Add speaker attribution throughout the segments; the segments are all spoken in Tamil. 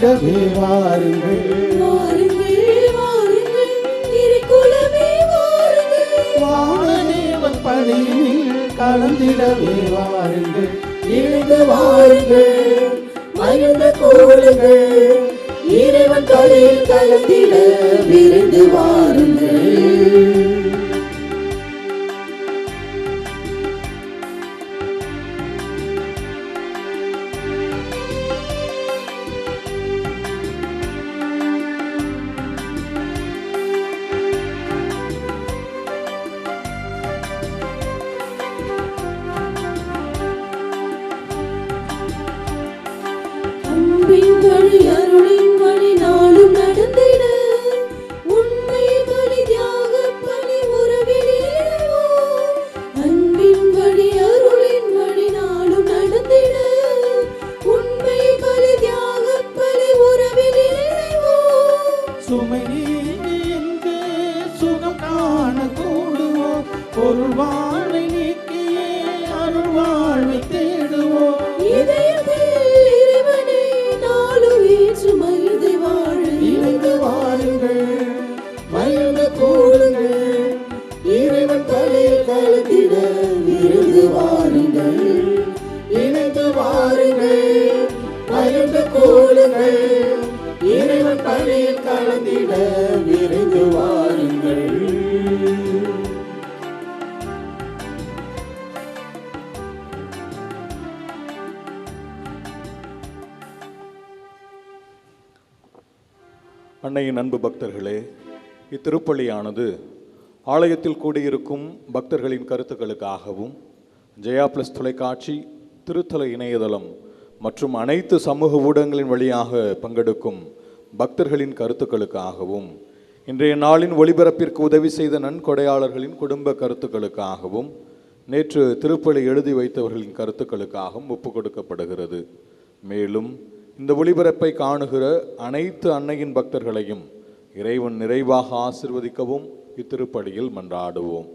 Speaker 1: கலந்திடவே வாருங்கள். வானதேவன் பணியில் கலந்திடவே வாருங்கள்.
Speaker 2: இணைந்து வாருங்கள், மகிழ்ந்து கூடுங்கள், இறைவன் பணியில் கலந்திட விரைந்து வாருங்கள். அன்பின் வழி அருளின் வழி நாளும் நடந்திட, உண்மை பலி தியாக பலி உறவில் இணைவோம். அன்பின் வழி அருளின் வழி நாளும் நடந்திட, உண்மை பலி தியாக பலி உறவில் இணைவோம்.
Speaker 1: சுமை நீங்கி எங்கே சுகம் காண கூடுவோம். பொருள் வாழ்வை நீக்கியே அருள் வாழ்வை தேடுவோம்.
Speaker 2: இதயத்தில் இறைவனை நாளும் ஏற்று மகிழ்ந்து வாழ
Speaker 1: இணைந்து வாருங்கள், மகிழ்ந்து கூடுங்கள்,
Speaker 2: இறைவன் பலியில் கலந்திட விரைந்து வாருங்கள்.
Speaker 1: இணைந்து வாருங்கள்,
Speaker 2: மகிழ்ந்து கூடுங்கள், இறைவன் பலியில் கலந்திட விரைந்து வாருங்கள்.
Speaker 3: அன்னையின் அன்பு பக்தர்களே, இத்திருப்பலியானது ஆலயத்தில் கூடியிருக்கும் பக்தர்களின் கருத்துக்களுக்காகவும் ஜெயா பிளஸ் தொலைக்காட்சி, திருத்தல இணையதளம் மற்றும் அனைத்து சமூக ஊடகங்களின் வழியாக பங்கெடுக்கும் பக்தர்களின் கருத்துக்களுக்காகவும், இன்றைய நாளின் ஒளிபரப்பிற்கு உதவி செய்த நன்கொடையாளர்களின் குடும்ப கருத்துக்களுக்காகவும், நேற்று திருப்பலி எழுதி வைத்தவர்களின் கருத்துக்களுக்காகவும் ஒப்புக் கொடுக்கப்படுகிறது. மேலும் இந்த ஒளிபரப்பை காணுகிற அனைத்து அன்னையின் பக்தர்களையும் இறைவன் நிறைவாக ஆசிர்வதிக்கவும் இத்திருப்பலியில் மன்றாடுவோம்.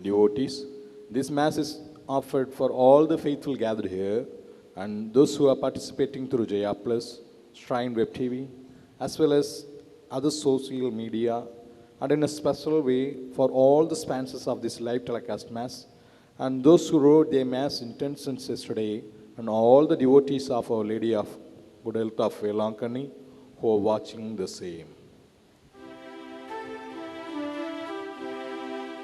Speaker 3: Devotees, this mass is offered for all the faithful gathered here and those who are participating through Jaya Plus, Shrine Web TV, as well as other social media, and in a special way for all the sponsors of this live telecast mass and those who wrote their mass intentions yesterday, and all the devotees of Our Lady of Good Health of Velankani who are watching the same.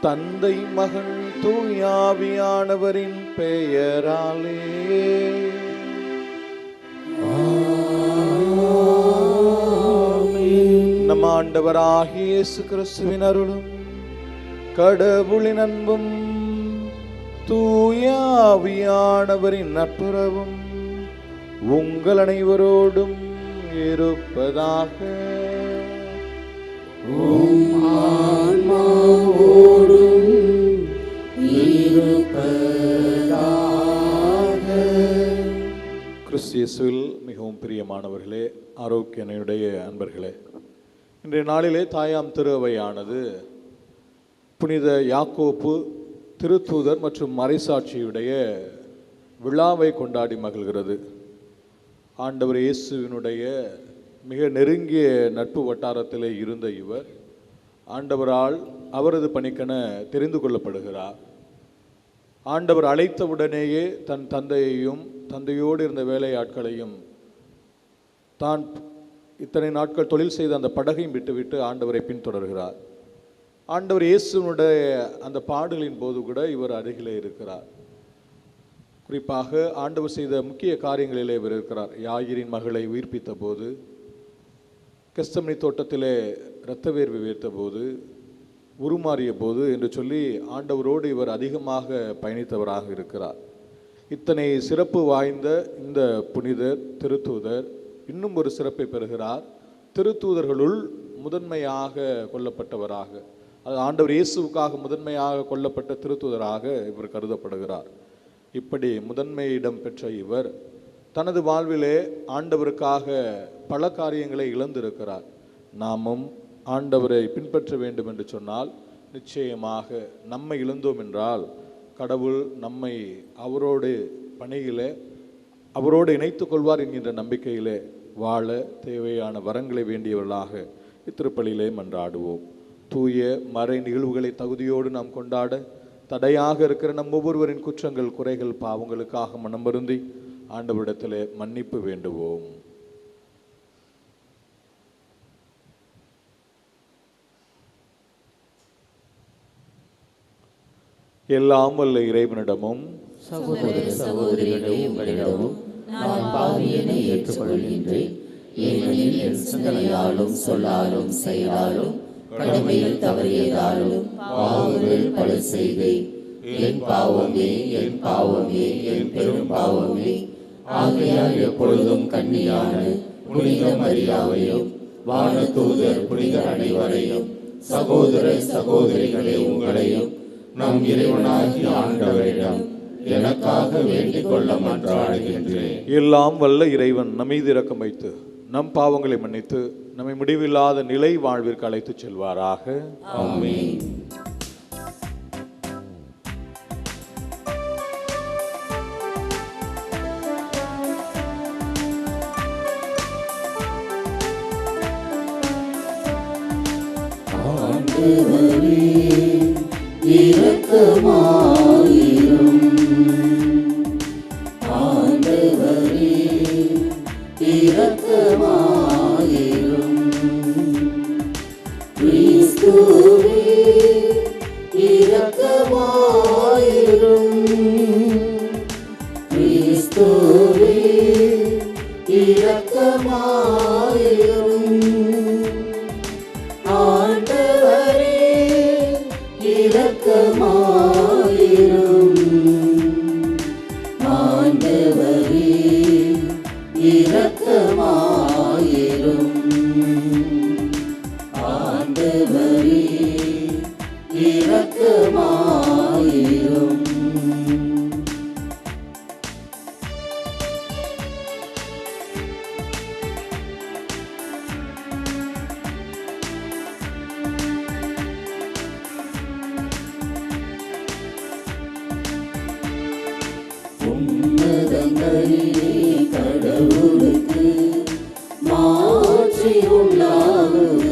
Speaker 3: தந்தை மகன் தூயாவியானவரின் பெயராலே நம் ஆண்டவராகிய இயேசு கிறிஸ்துவின் அருளும் கடவுளின் அன்பும் தூயாவியானவரின் நட்புறவும் உங்கள் அனைவரோடும் இருப்பதாக. கிறிஸ்தியேசுவில் மிகவும் பிரியமானவர்களே, ஆரோக்கியனுடைய அன்பர்களே, இன்றைய நாளிலே தாயாம் திருவையானது புனித யாக்கோப்பு திருத்தூதர் மற்றும் மறைசாட்சியுடைய விழாவை கொண்டாடி மகிழ்கிறது. ஆண்டவர் இயேசுவினுடைய மிக நெருங்கிய நட்பு வட்டாரத்திலே இருந்த இவர் ஆண்டவரால் அவரது பணிக்கென தெரிந்து கொள்ளப்படுகிறார். ஆண்டவர் அழைத்தவுடனேயே தன் தந்தையையும் தந்தையோடு இருந்த வேலையாட்களையும் தான் இத்தனை நாட்கள் தொழில் செய்த அந்த படகையும் விட்டுவிட்டு ஆண்டவரை பின்தொடர்கிறார். ஆண்டவர் இயேசுனுடைய அந்த பாடுகளின் போது கூட இவர் அருகிலே இருக்கிறார். குறிப்பாக ஆண்டவர் செய்த முக்கிய காரியங்களிலே இவர் இருக்கிறார். யாயிரின் மகளை உயிர்ப்பித்த போது, கெத்செமனி தோட்டத்திலே இரத்த வேர்வை வீர்த்த போது, உருமாறிய போது என்று சொல்லி ஆண்டவரோடு இவர் அதிகமாக பயணித்தவராக இருக்கிறார். இத்தனை சிறப்பு வாய்ந்த இந்த புனிதர் திருத்தூதர் இன்னும் ஒரு சிறப்பை பெறுகிறார். திருத்தூதர்களுள் முதன்மையாக கொல்லப்பட்டவராக, அது ஆண்டவர் இயேசுவுக்காக முதன்மையாக கொல்லப்பட்ட திருத்தூதராக இவர் கருதப்படுகிறார். இப்படி முதன்மையிடம் பெற்ற இவர் தனது வாழ்விலே ஆண்டவருக்காக பல காரியங்களை இழந்திருக்கிறார். நாமும் ஆண்டவரை பின்பற்ற வேண்டும் என்று சொன்னால் நிச்சயமாக நம்மை இழந்தோம் என்றால் கடவுள் நம்மை அவரோடு பணியிலே அவரோடு இணைத்துக் கொள்வார் என்கின்ற நம்பிக்கையிலே வாழ தேவையான வரங்களை வேண்டியவர்களாக இத்திருப்பலியிலே மன்றாடுவோம். தூய மறை நிகழ்வுகளை தகுதியோடு நாம் கொண்டாட தடையாக இருக்கிற நம் ஒவ்வொருவரின் குற்றங்கள், குறைகள், பாவங்களுக்காக மனம் வருந்தி ஆண்டவரிடத்திலே மன்னிப்பு வேண்டுவோம். எல்லாம் வல்ல இறைவனிடமும்
Speaker 2: சகோதர சகோதரிகளே, உங்களிடமும் நான் பாவியனை ஏற்றுக்கொள்கின்றேன். ஏனெனில் என் சிந்தனையாலும் சொல்லாலும் செயலாலும் கடமையில் தவறியதாலும் பாவங்கள் பல செய்தேன். என் பாவமே, என் பாவமே, என் பெரும் பாவமே. ஆகையால் எப்பொழுதும் கன்னியான புனித மரியாவையும் வானதூதர் புனிதர் அனைவரையும் சகோதர சகோதரிகளே உங்களையும் நம் இறைவனாகிய ஆண்டவரிடம் எனக்காக வேண்டிக் கொள்ள மன்றாடுகின்றேன்.
Speaker 3: எல்லாம் வல்ல இறைவன் நம்மீது இரக்கம் வைத்து நம் பாவங்களை மன்னித்து நம்மை முடிவில்லாத நிலை வாழ்விற்கு அழைத்துச் செல்வாராக.
Speaker 2: ஆமென். ஆண்டவரே இரக்கமாயிரும். ஆண்டவரே இரக்கமாயிரும். கிறிஸ்துவே இரக்கமாயிரும். கிறிஸ்துவே இரக்கமாயிரும். ஆண்டவரே இரக்கமாயிரும். ஆண்டவரே இரக்கமாயிரும். ஆண்டவரே இரக்கமாயிரும். உன்னதங்களிலே கடவுளுக்கு மாட்சி உண்டாகுக.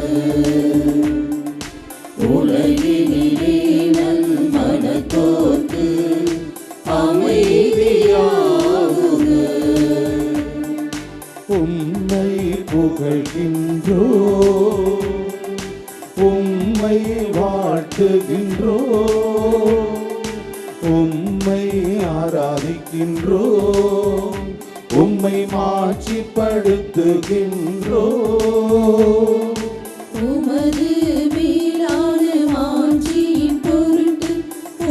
Speaker 2: உலகினிலே நன்மனத்தோர்க்கு அமைதியாகுக.
Speaker 1: உம்மை புகழ்கின்றோ, உம்மை வாழ்த்துகின்றோ, உம்மை ஆராதிக்கின்றோ, உம்மை மாட்சிப்படுத்துகின்றோ.
Speaker 4: உமது மேலான மாட்சியின் பொருட்டு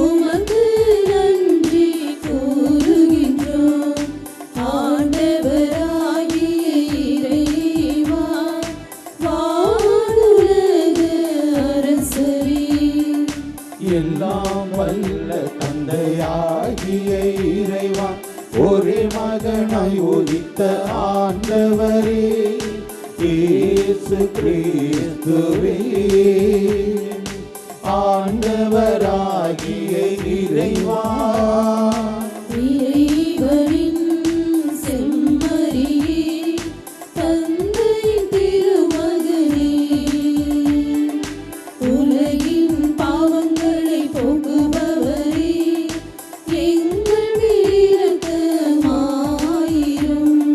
Speaker 4: உமக்கு நன்றி கூறுகின்றோம். ஆண்டவராகிய இறைவா, வானுலக அரசரே,
Speaker 1: எல்லாம் வல்ல தந்தையாகிய இறைவா, ஒரே மகனாய் உதித்த ஆண்டவரே இயேசு கிறிஸ்துவே, ஆண்டவராகிய இறைவா,
Speaker 4: இறைவனின் செம்மறியே, தந்தையின் திருமகனே, உலகின் பாவங்களை போக்குபவரே, எங்கள் இரக்கமாயிரும்.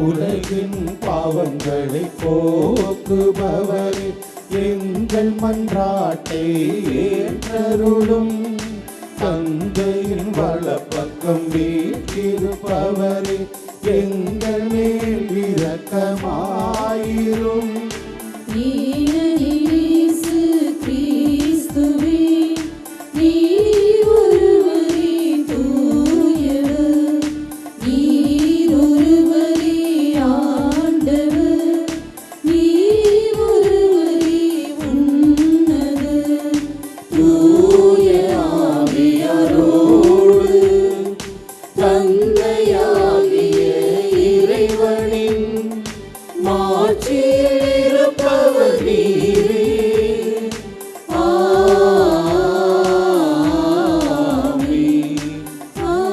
Speaker 1: உலகின் பாவங்களை போக்குபவரே, எங்கள் மன்றாட்டை ஏற்றருளும். தந்தையின் வலப்பக்கம் வீற்றிருப்பவரே, எங்கள் மேல் இரக்கமாயிரும்.
Speaker 4: ஏனெனில் இயேசு கிறிஸ்துவே, நீர் ஒருவரே தூயவர், நீர் ஒருவரே ஆண்டவர், நீர் ஒருவரே உன்னதர்.
Speaker 2: தூய ஆவியாரோடு தந்தையாகிய இறைவனின் மாட்சியில் இருப்பவர் நீரே. ஆமென்.
Speaker 4: ஆமென்.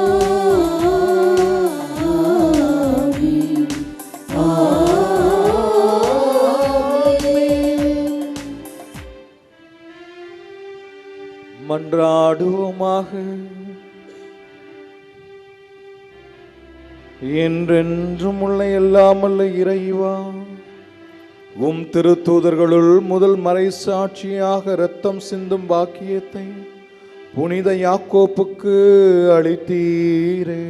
Speaker 3: மன்றாடுவோமாக. என்றென்றும் உள்ள எல்லாமல்ல இறைவா, உம் திருத்தூதர்களுள் முதல் மறைசாட்சியாக இரத்தம் சிந்தும் பாக்கியத்தை புனித யாக்கோப்புக்கு அளித்தீரே.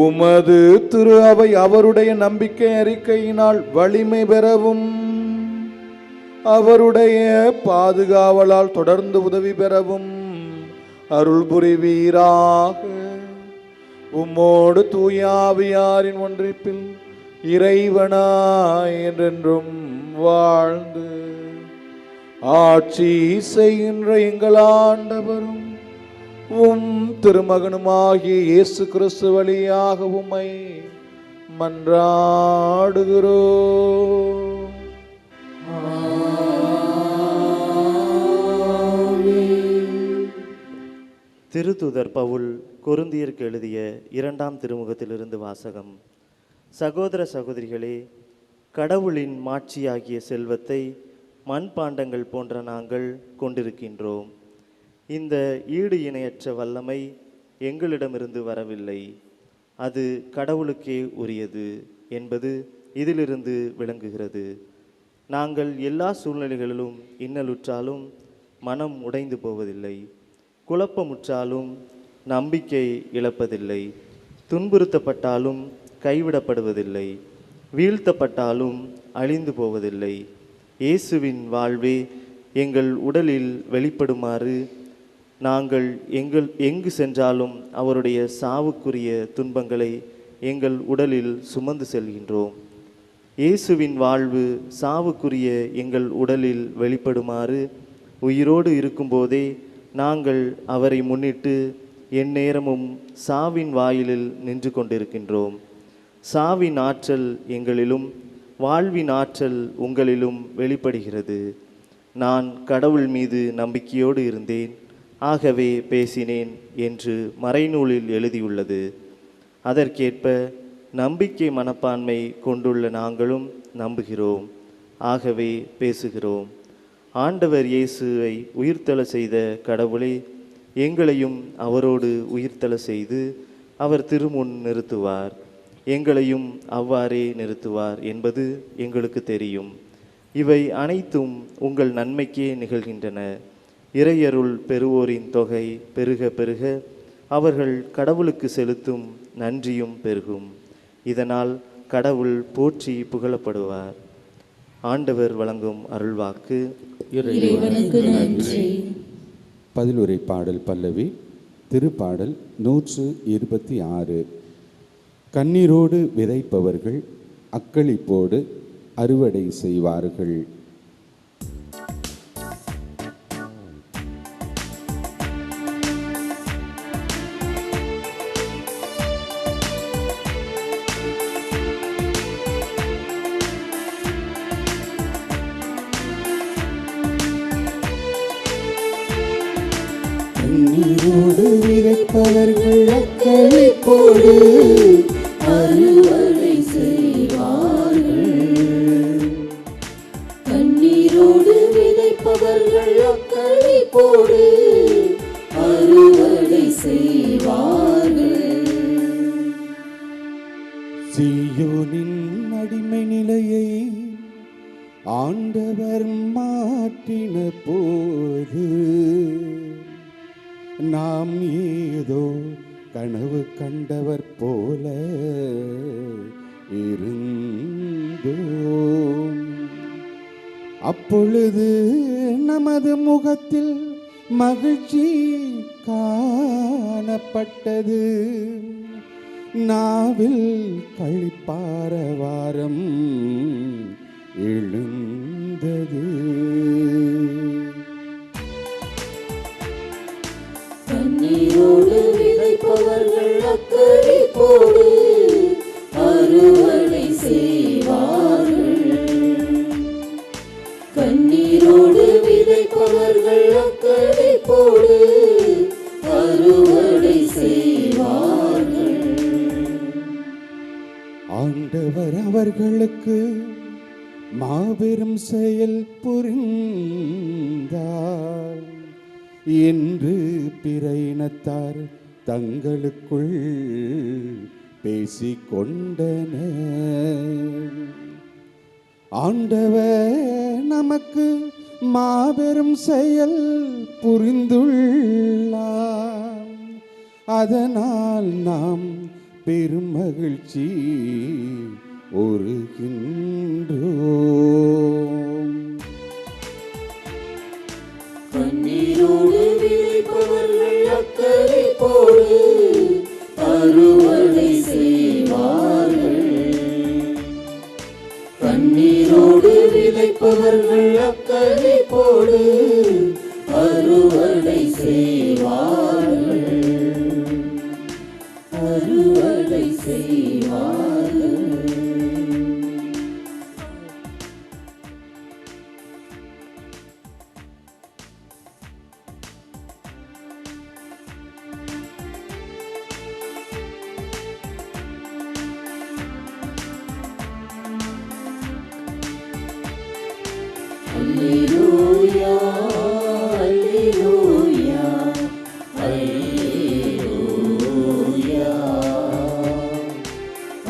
Speaker 3: உமது திரு அவை அவருடைய நம்பிக்கை அறிக்கையினால் வலிமை பெறவும் அவருடைய பாதுகாவலால் தொடர்ந்து உதவி பெறவும் அருள் புரிவீராக. உம்மோடு தூயாவியாரின் ஒன்றிப்பில் இறைவனாய் என்றென்றும் வாழ்ந்து ஆட்சி செய்கின்ற எங்கள் ஆண்டவரும் உம் திருமகனுமாகிய இயேசு கிறிஸ்து வழியாக உம்மை மன்றாடுகிறோம்.
Speaker 5: திருத்தூதர் பவுல் கொரிந்தியருக்கு எழுதிய 2ஆம் திருமுகத்திலிருந்து வாசகம். சகோதர சகோதரிகளே, கடவுளின் மாட்சியாகிய செல்வத்தை மண்பாண்டங்கள் போன்ற நாங்கள் கொண்டிருக்கின்றோம். இந்த ஈடு இணையற்ற வல்லமை எங்களிடமிருந்து வரவில்லை, அது கடவுளுக்கே உரியது என்பது இதிலிருந்து விளங்குகிறது. நாங்கள் எல்லா சூழ்நிலைகளிலும் இன்னலுற்றாலும் மனம் உடைந்து போவதில்லை, குழப்பமுற்றாலும் நம்பிக்கை இழப்பதில்லை, துன்புறுத்தப்பட்டாலும் கைவிடப்படுவதில்லை, வீழ்த்தப்பட்டாலும் அழிந்து போவதில்லை. இயேசுவின் வாழ்வே எங்கள் உடலில் வெளிப்படுமாறு நாங்கள் எங்கு சென்றாலும் அவருடைய சாவுக்குரிய துன்பங்களை எங்கள் உடலில் சுமந்து செல்கின்றோம். இயேசுவின் வாழ்வு சாவுக்குரிய எங்கள் உடலில் வெளிப்படுமாறு உயிரோடு இருக்கும்போதே நாங்கள் அவரை முன்னிட்டு எந்நேரமும் சாவின் வாயிலில் நின்று கொண்டிருக்கின்றோம். சாவின் ஆற்றல் எங்களிலும் வாழ்வின் ஆற்றல் உங்களிலும் வெளிப்படுகிறது. நான் கடவுள் மீது நம்பிக்கையோடு இருந்தேன், ஆகவே பேசினேன் என்று மறைநூலில் எழுதியுள்ளது. அதற்கேற்ப நம்பிக்கை மனப்பான்மை கொண்டுள்ள நாங்களும் நம்புகிறோம், ஆகவே பேசுகிறோம். ஆண்டவர் இயேசுவை உயிர்த்தெழ செய்த கடவுளே, எங்களையும் அவரோடு உயிர்த்தெழ செய்து அவர் திருமுன் நிறுத்துவார், எங்களையும் அவ்வாறே நிறுத்துவார் என்பது எங்களுக்கு தெரியும். இவை அனைத்தும் உங்கள் நன்மைக்கே நிகழ்கின்றன. இறையருள் பெறுவோரின் தொகை பெருக பெருக அவர்கள் கடவுளுக்கு செலுத்தும் நன்றியும் பெருகும். இதனால் கடவுள் போற்றி புகழப்படுவார். ஆண்டவர் வழங்கும் அருள்வாக்கு.
Speaker 4: இறைவனுக்கு நன்றி.
Speaker 1: பதிலுரை பாடல் பல்லவி. திருப்பாடல் 126. கண்ணீரோடு விதைப்பவர்கள் அக்களிப்போடு அறுவடை செய்வார்கள். கண்ணீரோடு விதைப்பவர்கள் அக்களிப்போடு
Speaker 4: அறுவடை செய்வார்கள். கண்ணீரோடு விதைப்பவர்கள் அக்களிப்போடு அறுவடை செய்வார்கள்.
Speaker 1: சீயோனின் அடிமை நிலையை ஆண்டவர் மாற்றின போது நாம் ஏதோ கனவு கண்டவர் போல இருந்தோம். அப்பொழுது நமது முகத்தில் மகிழ்ச்சி காணப்பட்டது, நாவில் களிப்பாரவாரம் எழுந்தது.
Speaker 4: கண்ணீரோடு விதைப்பவர்கள் அக்களிப்போடு அறுவடை செய்வார்கள். கண்ணீரோடு விதைப்பவர்கள் அக்களிப்போடு அறுவடை செய்வார்கள்.
Speaker 1: ஆண்டவர் அவர்களுக்கு மாபெரும் செயல் புரிந்தார். என்று பிற இனத்தார் தங்களுக்குள் பேசிக்கொண்டனர். ஆண்டவர் நமக்கு மாபெரும் செயல் புரிந்துள்ளார். அதனால் நாம் பெரும் மகிழ்ச்சி ஒருகின்றோம்.
Speaker 4: கண்ணீரோடு விதைப்பவர்கள் அக்கறை போடு அறுவடை செய்வார்கள். கண்ணீரோடு விதைப்பவர்கள் அக்கறை போடு அறுவடை செய்வார்கள். அறுவடை செய்வார்கள். Alleluia, Alleluia, Alleluia,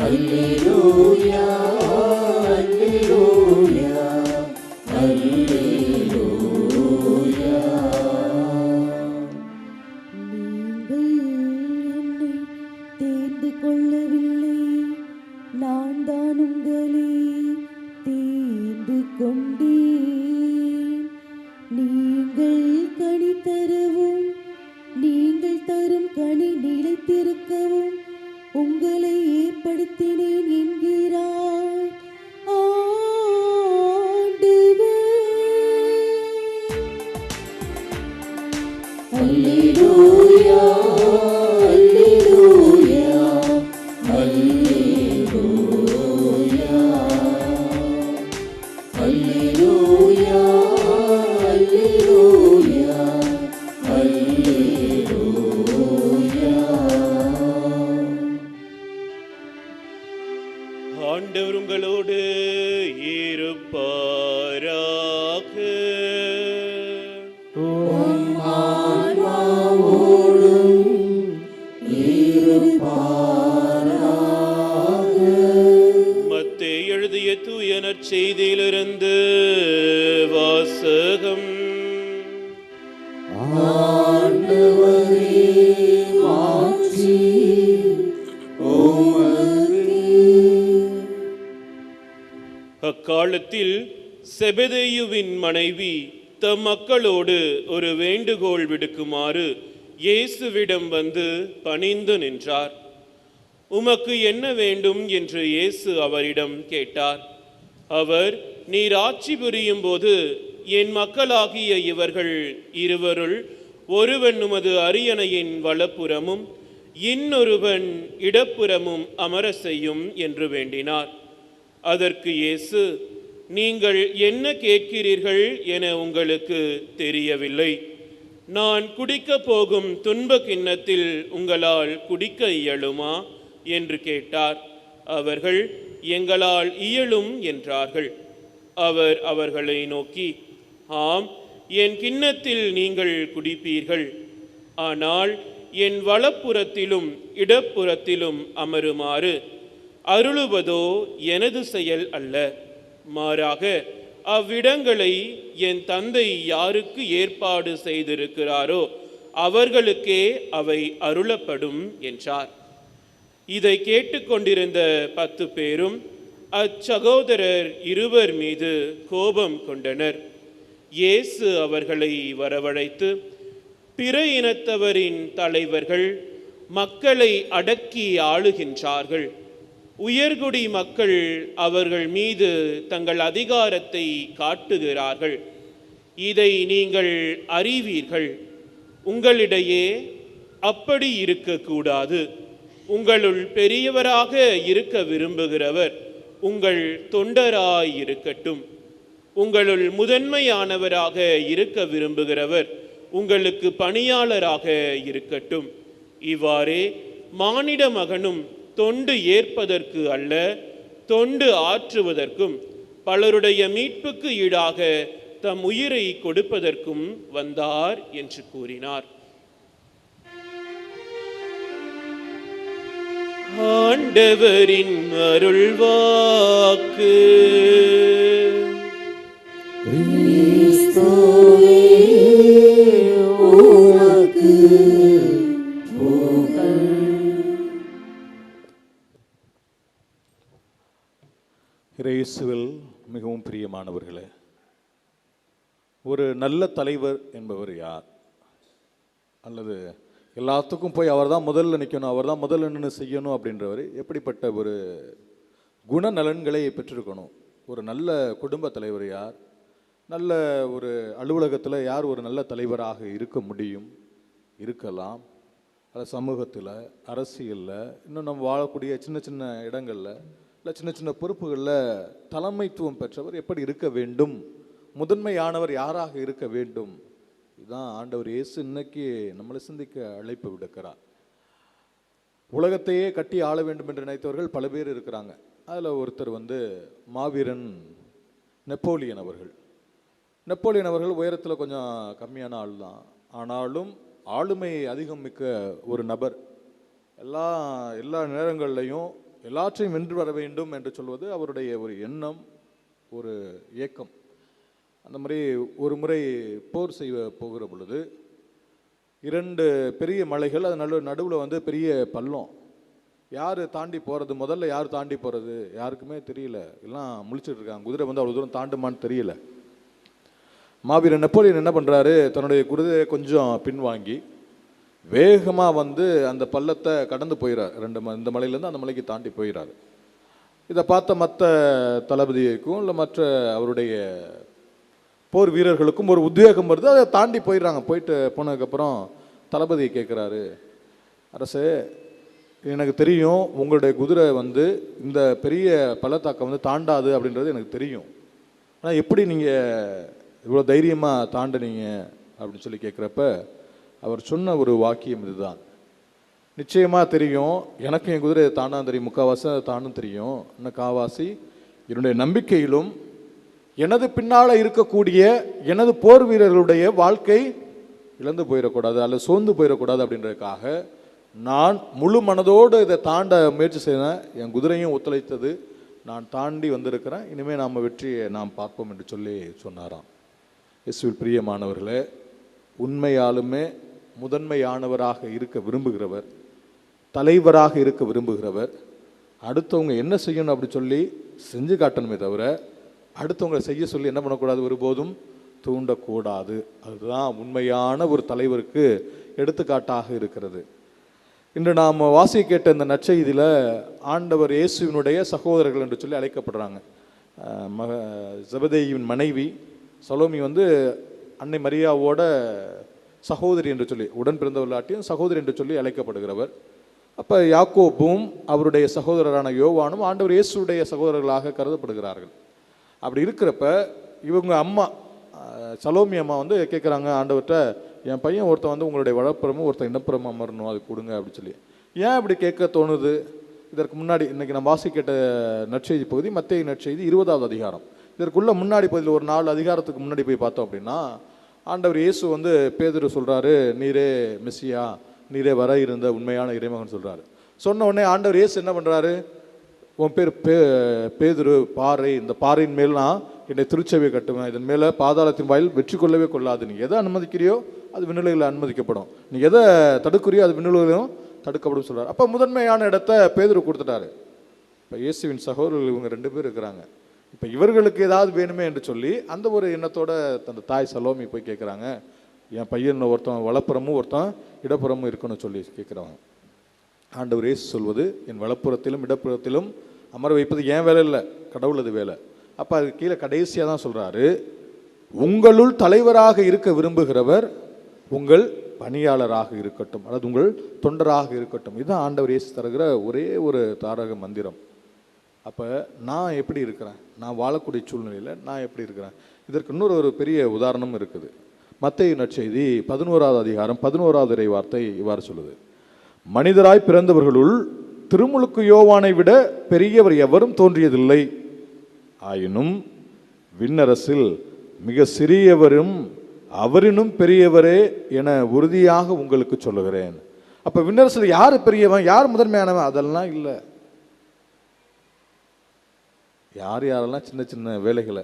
Speaker 4: Alleluia, Alleluia, Alleluia. நீங்கள் என்னை தேர்ந்து கொள்ளவில்லை, நான் தான் உங்களை தேர்ந்து கொண்டேன். நீங்கள் கனி தரவும், நீங்கள் தரும் கனி நிலைத்திருக்கவும் உங்களை ஏற்படுத்தினேன் என்கிறார் ஆண்டவர். அல்லேலூயா, அல்லேலூயா, அல்லேலூயா, அல்லேலூயா, அல்லேலூயா, அல்லேலூயா.
Speaker 6: ஆண்டவர் உங்களோடு இருப்பாராக. மத்தேயு எழுதிய தூய நற்செய்தியிலிருந்து வாசகம். அக்காலத்தில் செபதேயுவின் மனைவி தம் மக்களோடு ஒரு வேண்டுகோள் விடுக்குமாறு இயேசுவிடம் வந்து பணிந்து நின்றார். உமக்கு என்ன வேண்டும் என்று இயேசு அவரிடம் கேட்டார். அவர், நீர் ஆட்சி புரியும் போது என் மக்களாகிய இவர்கள் இருவருள் ஒருவன் உமது அரியணையின் வலப்புறமும் இன்னொருவன் இடப்புறமும் அமர செய்யும் என்று வேண்டினார். அதற்கு இயேசு, நீங்கள் என்ன கேட்கிறீர்கள் என உங்களுக்கு தெரியவில்லை. நான் குடிக்கப் போகும் துன்ப கிண்ணத்தில் உங்களால் குடிக்க இயலுமா என்று கேட்டார். அவர்கள், எங்களால் இயலும் என்றார்கள். அவர் அவர்களை நோக்கி, ஆம், என் கிண்ணத்தில் நீங்கள் குடிப்பீர்கள். ஆனால் என் வலப்புறத்திலும் இடப்புறத்திலும் அமருமாறு அருளுவதோ எனது செயல் அல்ல, மாறாக அவ்விடங்களை என் தந்தை யாருக்கு ஏற்பாடு செய்திருக்கிறாரோ அவர்களுக்கே அவை அருளப்படும் என்றார். இதை கேட்டுக்கொண்டிருந்த 10 பேரும் அச்சகோதரர் இருவர் மீது கோபம் கொண்டனர். இயேசு அவர்களை வரவழைத்து, பிற இனத்தவரின் தலைவர்கள் மக்களை அடக்கி ஆளுகின்றார்கள். உயர்குடி மக்கள் அவர்கள் மீது தங்கள் அதிகாரத்தை காட்டுகிறார்கள். இதை நீங்கள் அறிவீர்கள். உங்களிடையே அப்படி இருக்கக்கூடாது. உங்களுள் பெரியவராக இருக்க விரும்புகிறவர் உங்கள் தொண்டராய் இருக்கட்டும். உங்களுள் முதன்மையானவராக இருக்க விரும்புகிறவர் உங்களுக்கு பணியாளராக இருக்கட்டும். இவ்வாறே மானிட மகனும் தொண்டு ஏற்பதற்கு அல்ல, தொண்டு ஆற்றுவதற்கும் பலருடைய மீட்புக்கு ஈடாக தம் உயிரை கொடுப்பதற்கும் வந்தார் என்று கூறினார். ஆண்டவரின் அருள்வாக்கு.
Speaker 2: கிறிஸ்துவே உமக்கு புகழ்.
Speaker 3: இயேசுவில் மிகவும் பிரியமானவர்களே, ஒரு நல்ல தலைவர் என்பவர் யார்? அல்லது எல்லாத்துக்கும் போய் அவர் தான் முதல்ல நிற்கணும், அவர் தான் முதல்ல நின்று செய்யணும் அப்படின்றவர் எப்படிப்பட்ட ஒரு குணநலன்களை பெற்றிருக்கணும்? ஒரு நல்ல குடும்ப தலைவர் யார்? நல்ல ஒரு அலுவலகத்தில் யார் ஒரு நல்ல தலைவராக இருக்க முடியும்? இருக்கலாம். அது சமூகத்தில், அரசியலில், இன்னும் நம்ம வாழக்கூடிய சின்ன சின்ன இடங்களில், இல்லை சின்ன சின்ன பொறுப்புகளில் தலைமைத்துவம் பெற்றவர் எப்படி இருக்க வேண்டும்? முதன்மையானவர் யாராக இருக்க வேண்டும்? இதுதான் ஆண்டவர் இயேசு இன்னைக்கு நம்மளை சிந்திக்க அழைப்பு விடுக்கிறார். உலகத்தையே கட்டி ஆள வேண்டும் என்று நினைத்தவர்கள் பல பேர் இருக்கிறாங்க. அதில் ஒருத்தர் மாவீரன் நெப்போலியன் அவர்கள். நெப்போலியன் அவர்கள் உயரத்தில் கொஞ்சம் கம்மியான ஆள் தான், ஆனாலும் ஆளுமை அதிகம் மிக்க ஒரு நபர். எல்லா நேரங்கள்லையும் எல்லாற்றையும் வென்று வர வேண்டும் என்று சொல்வது அவருடைய ஒரு எண்ணம், ஒரு ஏக்கம். அந்த மாதிரி ஒரு முறை போர் செய்ய போகிற பொழுது 2 பெரிய மலைகள், அது நடுவில் பெரிய பள்ளம். யார் தாண்டி போகிறது, முதல்ல யார் தாண்டி போகிறது யாருக்குமே தெரியல. எல்லாம் முழிச்சிட்டு இருக்காங்க. குதிரை அவ்வளோ தூரம் தாண்டுமான்னு தெரியல. மாவீரன் நெப்போலியன் என்ன பண்ணுறாரு, தன்னுடைய குதிரையை கொஞ்சம் பின்வாங்கி வேகமாக அந்த பள்ளத்தை கடந்து போயிடார். இந்த மலையிலேருந்து அந்த மலைக்கு தாண்டி போயிடாரு. இதை பார்த்த மற்ற தளபதிக்கும் இல்லை மற்ற அவருடைய போர் வீரர்களுக்கும் ஒரு உத்வேகம் வருது. அதை தாண்டி போயிடுறாங்க. போயிட்டு போனதுக்கப்புறம் தளபதியை கேட்குறாரு, அரசே, எனக்கு தெரியும் உங்களுடைய குதிரை இந்த பெரிய பள்ளத்தாக்கம் தாண்டாது அப்படின்றது எனக்கு தெரியும். ஆனால் எப்படி நீங்கள் இவ்வளோ தைரியமாக தாண்டினீங்க அப்படின்னு சொல்லி கேட்குறப்ப அவர் சொன்ன ஒரு வாக்கியம் இதுதான். நிச்சயமாக தெரியும், எனக்கும் என் குதிரை தாண்டான் தெரியும், முக்கால்வாசி தாண்டும் தெரியும். இன்னும் காவாசி என்னுடைய நம்பிக்கையிலும் எனது பின்னால் இருக்கக்கூடிய எனது போர் வீரர்களுடைய வாழ்க்கை இழந்து போயிடக்கூடாது அல்லது சோர்ந்து போயிடக்கூடாது அப்படின்றதுக்காக நான் முழு மனதோடு இதை தாண்ட முயற்சி செய்தேன். என் குதிரையும் ஒத்துழைத்தது, நான் தாண்டி வந்திருக்கிறேன். இனிமேல் நாம் வெற்றியை நாம் பார்ப்போம் என்று சொல்லி சொன்னாராம். இயேசுவில் பிரியமானவர்களே, உண்மையாலுமே முதன்மையானவராக இருக்க விரும்புகிறவர், தலைவராக இருக்க விரும்புகிறவர், அடுத்தவங்க என்ன செய்யணும் அப்படி சொல்லி செஞ்சு காட்டணுமே தவிர அடுத்தவங்களை செய்ய சொல்லி என்ன பண்ணக்கூடாது, ஒருபோதும் தூண்டக்கூடாது. அதுதான் உண்மையான ஒரு தலைவருக்கு எடுத்துக்காட்டாக இருக்கிறது. இன்று நாம் வாசி கேட்ட இந்த நற்செய்தியில் ஆண்டவர் இயேசுவினுடைய சகோதரர்கள் என்று சொல்லி அழைக்கப்படுறாங்க. ஜெபதேயுவின் மனைவி சலோமி அன்னை மரியாவோட சகோதரி என்று சொல்லி, உடன் பிறந்தவர்களாட்டியும் சகோதரி என்று சொல்லி அழைக்கப்படுகிறவர். அப்போ யாக்கோப்பும் அவருடைய சகோதரரான யோவானும் ஆண்டவர் இயேசுடைய சகோதரர்களாக கருதப்படுகிறார்கள். அப்படி இருக்கிறப்ப இவங்க அம்மா சலோமி அம்மா கேட்குறாங்க ஆண்டவர்கிட்ட, என் பையன் ஒருத்தன் உங்களுடைய வளப்புறமும் ஒருத்தன் இடப்புறமும் அமரணும், அது கொடுங்க அப்படின்னு சொல்லி. ஏன் அப்படி கேட்க தோணுது? இதற்கு முன்னாடி இன்றைக்கி நம்ம வாசி கேட்ட நற்செய்தி பகுதி மத்தேயு நற்செய்தி 20வது அதிகாரம். இதற்குள்ள முன்னாடி பகுதியில் ஒரு 4 அதிகாரத்துக்கு முன்னாடி போய் பார்த்தோம் அப்படின்னா ஆண்டவர் இயேசு பேதுரு சொல்கிறாரு, நீரே மெஸ்ஸியா, நீரே வர இருந்த உண்மையான இறைமகன் சொல்கிறாரு. சொன்ன உடனே ஆண்டவர் இயேசு என்ன பண்ணுறாரு, உன் பேர் பேதுரு, பாறை, இந்த பாறையின் மேலாம் என்னை திருச்சபையை கட்டுவேன், இதன் மேலே பாதாளத்தின் வாயில் வெற்றி கொள்ளவே கொள்ளாது. நீ எதை அனுமதிக்கிறியோ அது விண்ணுலகில் அனுமதிக்கப்படும், நீ எதை தடுக்கிறியோ அது விண்ணுலகிலும் தடுக்கப்படும் சொல்கிறார். அப்போ முதன்மையான இடத்த பேதுரு கொடுத்துட்டாரு. இப்போ இயேசுவின் சகோதரர்கள் இவங்க 2 பேர் இருக்கிறாங்க. இப்போ இவர்களுக்கு ஏதாவது வேணுமே என்று சொல்லி அந்த ஒரு எண்ணத்தோட தன் தாய் சலோமி போய் கேட்குறாங்க, என் பையன் ஒருத்தன் வலப்புறமும் ஒருத்தன் இடப்புறமும் இருக்கணும்னு சொல்லி கேட்குறாங்க. ஆண்டவர் இயேசு சொல்வது, என் வலப்புறத்திலும் இடப்புறத்திலும் அமர வைப்பது என் வேலை இல்லை, கடவுளது வேலை. அப்போ அது கீழே கடைசியாக தான் சொல்கிறாரு, உங்களுள் தலைவராக இருக்க விரும்புகிறவர் உங்கள் பணியாளராக இருக்கட்டும், அல்லது உங்கள் தொண்டராக இருக்கட்டும். இதுதான் ஆண்டவர் இயேசு தருகிற ஒரே ஒரு தாரக மந்திரம். அப்போ நான் எப்படி இருக்கிறேன், நான் வாழக்கூடிய சூழ்நிலையில் நான் எப்படி இருக்கிறேன்? இதற்கு இன்னொரு பெரிய உதாரணம் இருக்குது. மத்தேயு நற்செய்தி 11வது அதிகாரம் 11வது இறை வார்த்தை இவ்வாறு சொல்லுது, மனிதராய் பிறந்தவர்களுள் திருமுழுக்கு யோவானை விட பெரியவர் எவரும் தோன்றியதில்லை, ஆயினும் விண்ணரசில் மிக சிறியவரும் அவரினும் பெரியவரே என உறுதியாக உங்களுக்கு சொல்லுகிறேன். அப்ப விண்ணரசில் யார் பெரியவன், யார் முதன்மையானவன், அதெல்லாம் இல்லை. யார் யாரெல்லாம் சின்ன சின்ன வேலைகளை,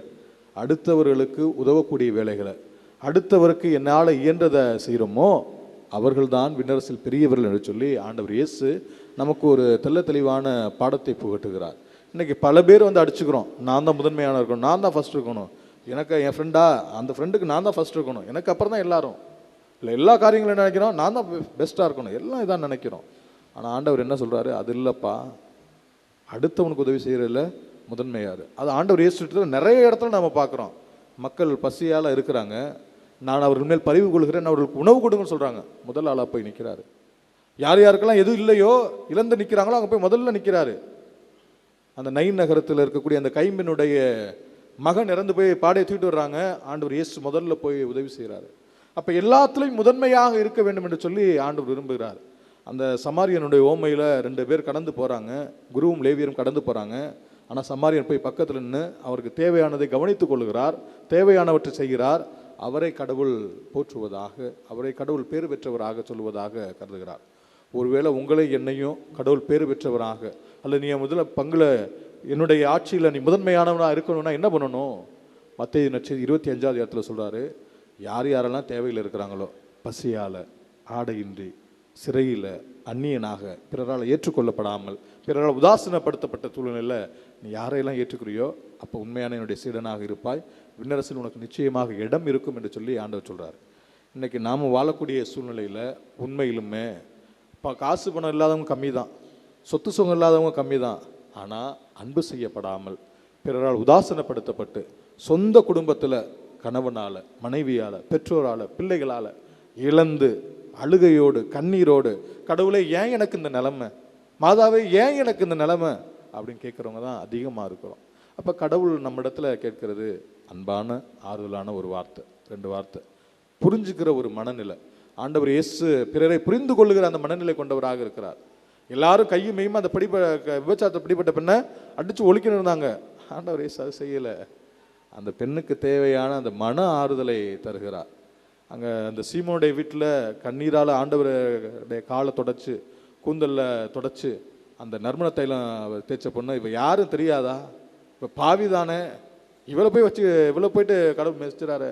Speaker 3: அடுத்தவர்களுக்கு உதவக்கூடிய வேலைகளை, அடுத்தவருக்கு என்னால் இயன்றதை செய்கிறோமோ அவர்கள்தான் விண்ணரசில் பெரியவர்கள் என்று சொல்லி ஆண்டவர் இயேசு நமக்கு ஒரு தெள்ள தெளிவான பாடத்தை புகட்டுகிறார். இன்னைக்கு பல பேர் வந்து அடிச்சுக்கிறோம், நான் தான் முதன்மையான இருக்கணும், நான் தான் ஃபர்ஸ்ட் இருக்கணும், எனக்கு என் ஃப்ரெண்டா அந்த ஃப்ரெண்டுக்கு நான் தான் ஃபர்ஸ்ட் இருக்கணும், எனக்கு அப்புறம் தான் எல்லாரும், இல்லை எல்லா காரியங்களும் நினைக்கிறோம், நான் தான் பெஸ்ட்டாக இருக்கணும், எல்லாம் இதான் நினைக்கிறோம். ஆனால் ஆண்டவர் என்ன சொல்கிறாரு, அது இல்லைப்பா, அடுத்தவனுக்கு உதவி செய்கிறதில்ல முதன்மையார். அது ஆண்டவர் இயேசு நிறைய இடத்துல நம்ம பார்க்குறோம். மக்கள் பசியால் இருக்கிறாங்க, நான் அவர்கள் மேல் பரிவு கொள்கிறேன், அவர்களுக்கு உணவு கொடுங்கன்னு சொல்கிறாங்க, முதல் ஆளாக போய் நிற்கிறாரு. யார் யாருக்கெல்லாம் எதுவும் இல்லையோ இழந்து நிற்கிறாங்களோ அங்கே போய் முதல்ல நிற்கிறாரு. அந்த நைன் நகரத்தில் இருக்கக்கூடிய அந்த கைம்பெண்ணுடைய மகன் இறந்து போய் பாடையை தூக்கிட்டு வர்றாங்க, ஆண்டவர் இயேசு முதல்ல போய் உதவி செய்கிறாரு. அப்போ எல்லாத்துலேயும் முதன்மையாக இருக்க வேண்டும் என்று சொல்லி ஆண்டவர் விரும்புகிறார். அந்த சமாரியனுடைய ஓமையில் 2 பேர் கடந்து போகிறாங்க, குருவும் லேவியரும் கடந்து போகிறாங்க. ஆனால் சமாரியன் போய் பக்கத்தில் நின்று அவருக்கு தேவையானதை கவனித்துக் கொள்கிறார், தேவையானவற்றை செய்கிறார். அவரை கடவுள் போற்றுவதாக, அவரை கடவுள் பேறு பெற்றவராக சொல்லுவதாக கருதுகிறார். ஒருவேளை உங்களை என்னையும் கடவுள் பேறு பெற்றவராக, அல்ல நீ முதல்ல பங்குல என்னுடைய ஆட்சியில் நீ முதன்மையானவனாக இருக்கணும்னா என்ன பண்ணணும்? மத்தேயு நற்செய்தி 25வது இடத்துல சொல்கிறாரு, யார் யாரெல்லாம் தேவையில் இருக்கிறாங்களோ, பசியால், ஆடையின்றி, சிறையில், அந்நியனாக, பிறரால் ஏற்றுக்கொள்ளப்படாமல், பிறரால் உதாசீனப்படுத்தப்பட்ட சூழ்நிலையில் நீ யாரையெல்லாம் ஏற்றுக்கிறியோ அப்போ உண்மையான என்னுடைய சீடனாக இருப்பாய், விண்ணரசில் உனக்கு நிச்சயமாக இடம் இருக்கும் என்று சொல்லி ஆண்டவர் சொல்கிறார். இன்றைக்கி நாம் வாழக்கூடிய சூழ்நிலையில் உண்மையிலுமே இப்போ காசு பணம் இல்லாதவங்க கம்மி தான், சொத்து சுகம் இல்லாதவங்க கம்மி தான். ஆனால் அன்பு செய்யப்படாமல், பிறரால் உதாசீனப்படுத்தப்பட்டு, சொந்த குடும்பத்தில் கணவனால், மனைவியால், பெற்றோரால், பிள்ளைகளால் இழந்து அழுகையோடு கண்ணீரோடு கடவுளே ஏன் எனக்கு இந்த நிலைமை, மாதாவே ஏன் எனக்கு இந்த நிலைமை அப்படின்னு கேட்குறவங்க தான் அதிகமாக இருக்கிறோம். அப்போ கடவுள் நம்ம இடத்துல கேட்கறது அன்பான ஆறுதலான ஒரு வார்த்தை, 2 வார்த்தை, புரிஞ்சுக்கிற ஒரு மனநிலை. ஆண்டவர் இயேசு பிறரை புரிந்து கொள்ளுகிற அந்த மனநிலை கொண்டவராக இருக்கிறார். எல்லாரும் கையும் மெய்யுமா அந்த விபச்சாரத்தை பிடிப்பட்ட பெண்ணை அடித்து ஒழிக்கணும் இருந்தாங்க, ஆண்டவர் இயேசு அது செய்யலை. அந்த பெண்ணுக்கு தேவையான அந்த மன ஆறுதலை தருகிறார். அங்கே அந்த சீமோனுடைய வீட்டில் கண்ணீரால் ஆண்டவருடைய காலை தொடச்சி, கூந்தலில் தொடச்சி அந்த நறுமண தைலம் தேய்ச்ச பொண்ணு இப்போ யாரும் தெரியாதா, இப்போ பாவி தானே, இவளை போயிட்டு கடவுள் மெச்சிறாரு,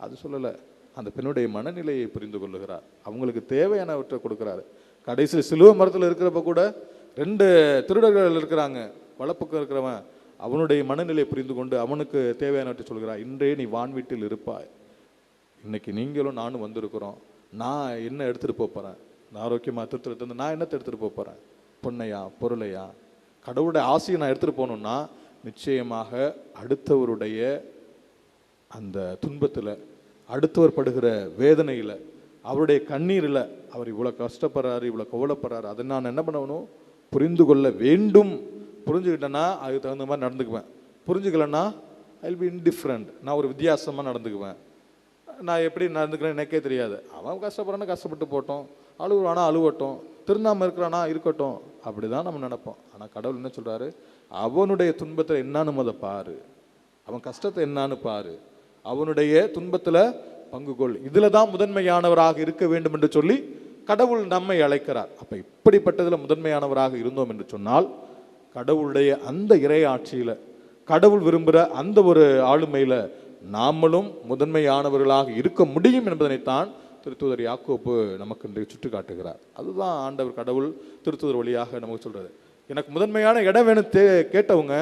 Speaker 3: அது சொல்லலை. அந்த பெண்ணுடைய மனநிலையை புரிந்து கொள்ளுகிறார், அவங்களுக்கு தேவையானவற்றை கொடுக்குறாரு. கடைசியில் சிலுவை மரத்தில் இருக்கிறப்ப கூட 2 திருடர்கள் இருக்கிறாங்க, வலப்பக்கம் இருக்கிறவன் அவனுடைய மனநிலையை புரிந்து கொண்டு அவனுக்கு தேவையானவற்றை சொல்கிறார், இன்றைய நீ வான்வீட்டில் இருப்பாய். இன்னைக்கு நீங்களும் நானும் வந்திருக்கிறோம், நான் என்ன எடுத்துகிட்டு போகிறேன், ஆரோக்கியமாக திருத்தந்து நான் என்னத்தை எடுத்துகிட்டு போகிறேன், பொண்ணையா பொருளையா, கடவுளுடைய ஆசையை நான் எடுத்துகிட்டு போகணுன்னா நிச்சயமாக அடுத்தவருடைய அந்த துன்பத்தில், அடுத்தவர் படுகிற வேதனையில், அவருடைய கண்ணீரில் அவர் இவ்வளோ கஷ்டப்படுறாரு, இவ்வளோ கவலைப்படுறாரு, அதை நான் என்ன பண்ணணும், புரிந்து கொள்ள வேண்டும். புரிஞ்சுக்கிட்டேன்னா அதுக்கு தகுந்த மாதிரி நடந்துக்குவேன், புரிஞ்சுக்கலன்னா ஐ வில் பி இன்டிஃப்ரெண்ட், நான் ஒரு வித்தியாசமாக நடந்துக்குவேன். நான் எப்படி நடந்துக்கிறேன் எனக்கே தெரியாது, அவன் கஷ்டப்படுறான்னா கஷ்டப்பட்டு போட்டோம், அழுகுறானா அழுவட்டும், திருந்தாமல் இருக்கிறானா இருக்கட்டும், அப்படி தான் நம்ம நினைப்போம். ஆனால் கடவுள் என்ன சொல்கிறாரு, அவனுடைய துன்பத்தில் என்னான்னு அதை பாரு, அவன் கஷ்டத்தை என்னான்னு பாரு, அவனுடைய துன்பத்தில் பங்கு கொள், இதில் தான் முதன்மையானவராக இருக்க வேண்டும் என்று சொல்லி கடவுள் நம்மை அழைக்கிறார். அப்போ இப்படிப்பட்டதில் முதன்மையானவராக இருந்தோம் என்று சொன்னால் கடவுளுடைய அந்த இறை ஆட்சியில், கடவுள் விரும்புகிற அந்த ஒரு ஆளுமையில் நாமளும் முதன்மையானவர்களாக இருக்க முடியும் என்பதனைத்தான் திருத்தூதர் யாக்கோப்பு நமக்கு இன்றைக்கு சுட்டி காட்டுகிறார். அதுதான் ஆண்டவர் கடவுள் திருத்தூதர் வழியாக நமக்கு சொல்கிறது. எனக்கு முதன்மையான இடம் வேணும் கேட்டவங்க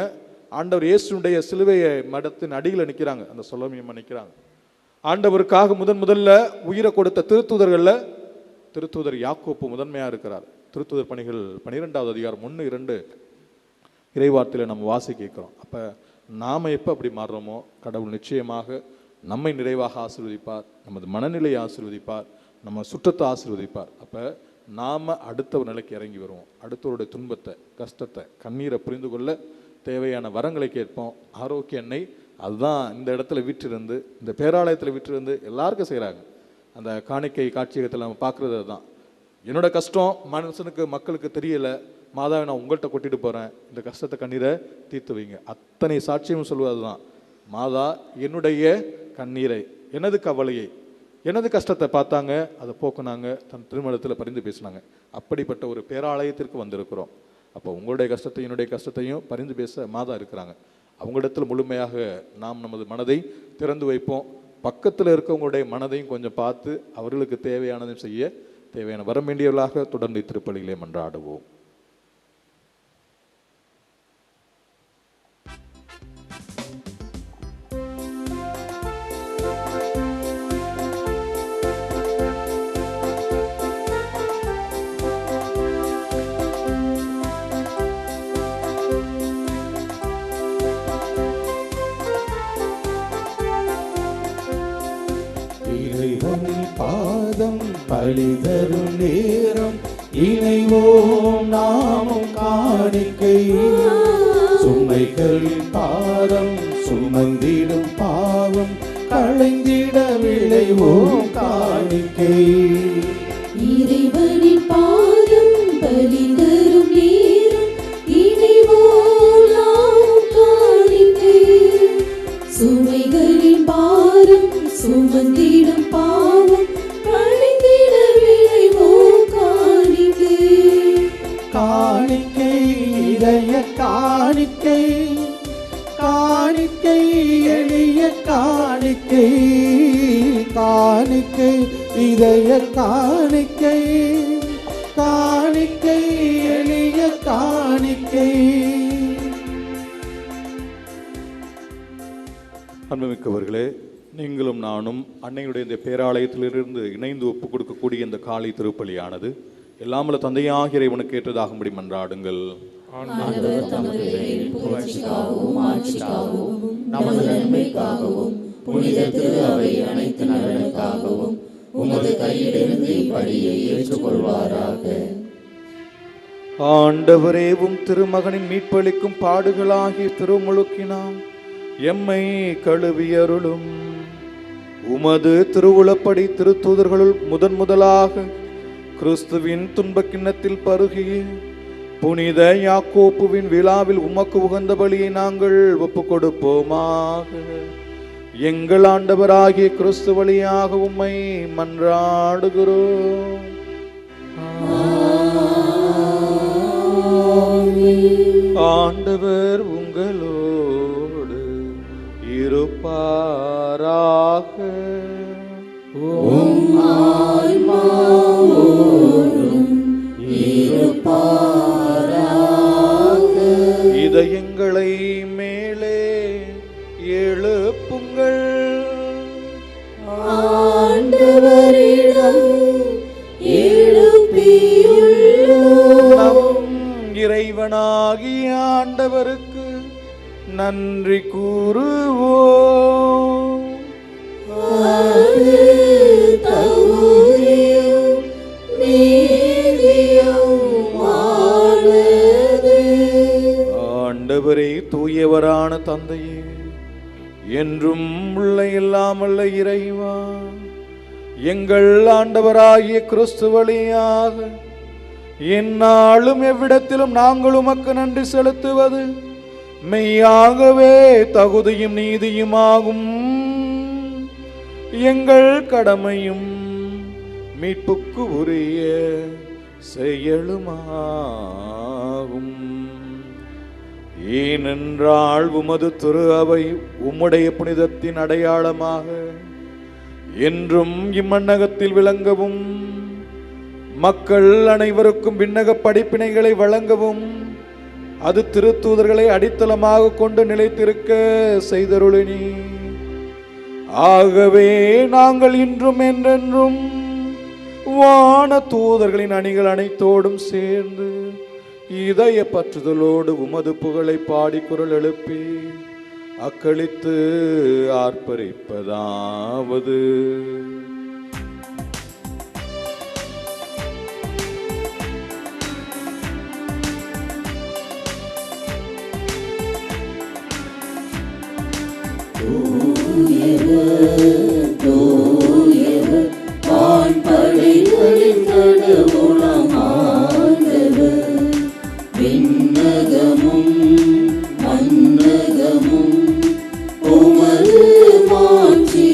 Speaker 3: ஆண்டவர் இயேசுடைய சிலுவையை மடத்தின் அடியில் நிற்கிறாங்க, அந்த சொலமியமாக நிற்கிறாங்க. ஆண்டவருக்காக முதல்ல உயிரை கொடுத்த திருத்தூதர்களில் திருத்தூதர் யாக்கோப்பு முதன்மையாக இருக்கிறார். திருத்தூதர் பணிகள் 12வது அதிகாரம் 1-2 இறைவார்த்தையில் நம்ம வாசி கேட்குறோம். அப்போ நாம் எப்போ அப்படி மாறுறோமோ கடவுள் நிச்சயமாக நம்மை நிறைவாக ஆசீர்வதிப்பார், நமது மனநிலையை ஆசீர்வதிப்பார், நம்ம சுற்றத்தை ஆசீர்வதிப்பார். அப்போ நாம் அடுத்த ஒரு நிலைக்கு இறங்கி வருவோம், அடுத்தவருடைய துன்பத்தை, கஷ்டத்தை, கண்ணீரை புரிந்து கொள்ள தேவையான வரங்களை கேட்போம். ஆரோக்கிய எண்ணெய் அதுதான் இந்த இடத்துல வீற்றிருந்து, இந்த பேராலயத்தில் வீற்றிருந்து எல்லாருக்கும் செய்கிறாங்க. அந்த காணிக்கை காட்சியகத்தில் நம்ம பார்க்குறது தான், என்னோட கஷ்டம் மனுஷனுக்கு மக்களுக்கு தெரியலை, மாதாவை நான் உங்கள்கிட்ட கொட்டிட்டு போகிறேன், இந்த கஷ்டத்தை கண்ணீரை தீர்த்து வைங்க. அத்தனை சாட்சியம் சொல்லுவது தான், மாதா என்னுடைய கண்ணீரை, எனது கவலையை, எனது கஷ்டத்தை பார்த்தாங்க, அதை போக்குனாங்க, தன் திருமணத்தில் பரிந்து பேசினாங்க. அப்படிப்பட்ட ஒரு பேராலயத்திற்கு வந்திருக்கிறோம். அப்போ உங்களுடைய கஷ்டத்தையும் என்னுடைய கஷ்டத்தையும் பரிந்து பேச மாதா இருக்கிறாங்க. அவங்களிடத்தில் முழுமையாக நாம் நமது மனதை திறந்து வைப்போம். பக்கத்தில் இருக்கவங்களுடைய மனதையும் கொஞ்சம் பார்த்து அவர்களுக்கு தேவையானதையும் செய்ய தேவையான வர வேண்டியவர்களாக தொடர்ந்து திருப்பலியிலே மன்றாடுவோம்.
Speaker 1: இறைவனின் பாதம் பலிதரும் நேரம் இணைவோம் நாமும் காணிக்கை. சுமைகளின் பாரம் சுமந்திடும் பாவம் களைந்திட விளைவோம் காணிக்கை.
Speaker 2: இறைவனின் பாதம் பலிதரும் நேரம் இணைவோம் நாமும் காணிக்கை. சுமைகளின் பாரம் சுமந்திடும் பாவம் களைந்திட விளைவோம் காணிக்கை.
Speaker 1: காணிக்கை இதய காணிக்கை, காணிக்கை எளிய காணிக்கை, காணிக்கை இதய காணிக்கை, காணிக்கை எளிய காணிக்கை.
Speaker 3: அன்புமிக்கவர்களே, நீங்களும் நானும் அன்னையுடைய இந்த பேராலயத்திலிருந்து இணைந்து ஒப்புக் கொடுக்கக்கூடிய இந்த காலை திருப்பலியானது எல்லாமல்ல தந்தையாகிய இறைவனுக்கு ஏற்றதாகும்படி மன்றாடுங்கள்.
Speaker 2: ஆண்டவர் தமது பெயரின் புகழ்ச்சிக்காகவும் ஆட்சிக்காகவும் நமது நன்மைக்காகவும் புனித திரு அவை அனைத்து நலனுக்காகவும் உமது கையிலிருந்து இப்படியை ஏற்றுக்கொள்வாராக.
Speaker 3: ஆண்டவரே, உம் திருமகனின் மீட்பளிக்கும் பாடுகளாகிய திருமுழுக்கினால் எம்மை கழுவியருளும். உமது திருவுளப்படி திருத்தூதர்களுள் முதலாக கிறிஸ்துவின் துன்பக் கிண்ணத்தில் பருகிய புனித யாக்கோப்புவின் விழாவில் உமக்கு உகந்த பலியை நாங்கள் ஒப்புக் கொடுப்போமாக. எங்கள் ஆண்டவராகிய கிறிஸ்து வழியாக உம்மை மன்றாடுகிறோம். ஆண்டவர் உங்களோடு இருப்பாராக. இதயங்களை மேலே எழுப்புங்கள்.
Speaker 2: ஆண்டவரிடம் எழுப்பியுள்ளோம்.
Speaker 3: நம் இறைவனாகிய ஆண்டவருக்கு நன்றி கூறுவோம்.
Speaker 2: அது தகுதியும் நீதியுமானது.
Speaker 3: ஆண்டவரே, தூயவரான தந்தையே, என்றும் உள்ள இல்லாமல்ல இறைவா, எங்கள் ஆண்டவராகிய கிறிஸ்து வழியாக எந்நாளும் எவ்விடத்திலும் நாங்கள் உமக்கு நன்றி செலுத்துவது மெய்யாகவே தகுதியும் நீதியுமாகும். எங்கள் கடமையும் மீட்புக்கு உரிய செயலுமாகும். ஏனென்றால் உமது திரு அவை உம்முடைய புனிதத்தின் அடையாளமாக என்றும் இம்மண்ணகத்தில் விளங்கவும், மக்கள் அனைவருக்கும் விண்ணக படிப்பினைகளை வழங்கவும், அது திருத்தூதர்களை அடித்தளமாக கொண்டு நிலைத்திருக்க செய்தருளினி. ஆகவே நாங்கள் இன்றும் என்றென்றும் வான தூதர்களின் அணிகள் அனைத்தோடும் சேர்ந்து இதய பற்றுதலோடு உமது புகழை பாடி குரல் எழுப்பி அக்களித்து ஆர்ப்பரிப்பதாவது:
Speaker 2: வான்படைகளின் கடவுளாம் ஆண்டவர், விண்ணகமும் மண்ணகமும் உமது மாட்சியால்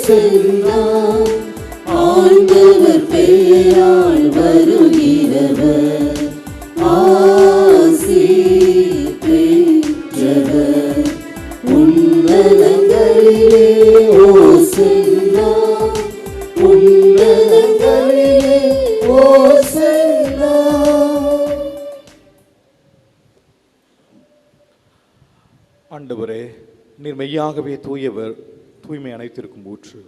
Speaker 2: ஓசன்னா ஆண்டவர் பெயரால் வருகிறவர் ஆசி பெற்றவர் உன்னதங்களிலே ஓசன்னா உன்னதங்களிலே ஓசன்னா.
Speaker 3: ஆண்டவரே, நீர் மெய்யாகவே தூயவர், தூய்மை அனைத்திற்கும் ஊற்று.